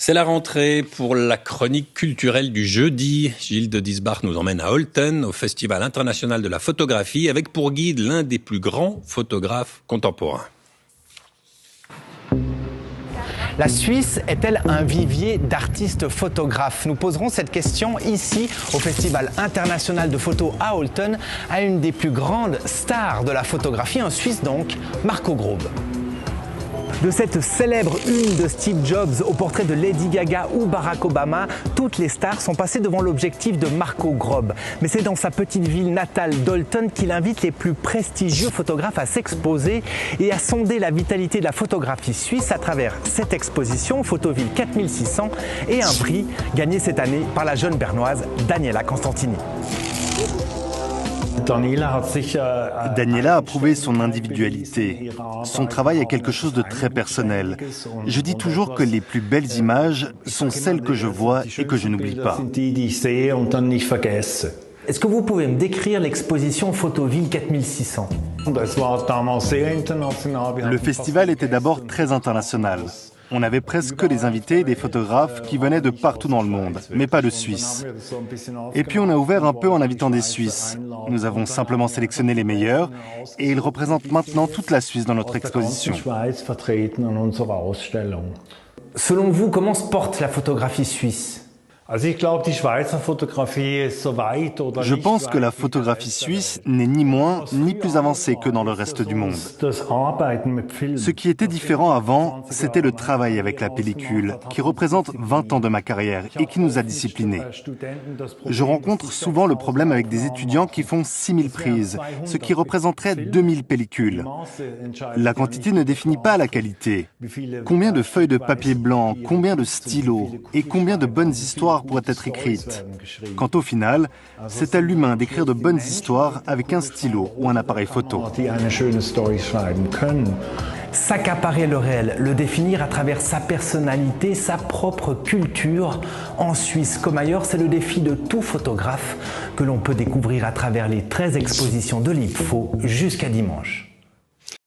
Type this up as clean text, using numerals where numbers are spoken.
C'est la rentrée pour la chronique culturelle du jeudi. Gilles de Disbach nous emmène à Olten, au Festival international de la photographie, avec pour guide l'un des plus grands photographes contemporains. La Suisse est-elle un vivier d'artistes photographes? Nous poserons cette question ici, au Festival international de photo à Olten, à une des plus grandes stars de la photographie, en Suisse donc, Marco Grob. De cette célèbre une de Steve Jobs au portrait de Lady Gaga ou Barack Obama, toutes les stars sont passées devant l'objectif de Marco Grob. Mais c'est dans sa petite ville natale d'Olten qu'il invite les plus prestigieux photographes à s'exposer et à sonder la vitalité de la photographie suisse à travers cette exposition Photoville 4600 et un prix gagné cette année par la jeune bernoise Daniela Constantini. Daniela a prouvé son individualité. Son travail est quelque chose de très personnel. Je dis toujours que les plus belles images sont celles que je vois et que je n'oublie pas. Est-ce que vous pouvez me décrire l'exposition Photoville 4600? Le festival était d'abord très international. On avait presque des invités et des photographes qui venaient de partout dans le monde, mais pas de Suisse. Et puis on a ouvert un peu en invitant des Suisses. Nous avons simplement sélectionné les meilleurs et ils représentent maintenant toute la Suisse dans notre exposition. Selon vous, comment se porte la photographie suisse? Je pense que la photographie suisse n'est ni moins ni plus avancée que dans le reste du monde. Ce qui était différent avant, c'était le travail avec la pellicule, qui représente 20 ans de ma carrière et qui nous a disciplinés. Je rencontre souvent le problème avec des étudiants qui font 6000 prises, ce qui représenterait 2000 pellicules. La quantité ne définit pas la qualité. Combien de feuilles de papier blanc, combien de stylos et combien de bonnes histoires pourraient être écrites. Quant au final, c'est à l'humain d'écrire de bonnes histoires avec un stylo ou un appareil photo. S'accaparer le réel, le définir à travers sa personnalité, sa propre culture. En Suisse comme ailleurs, c'est le défi de tout photographe que l'on peut découvrir à travers les 13 expositions de l'IPFO jusqu'à dimanche.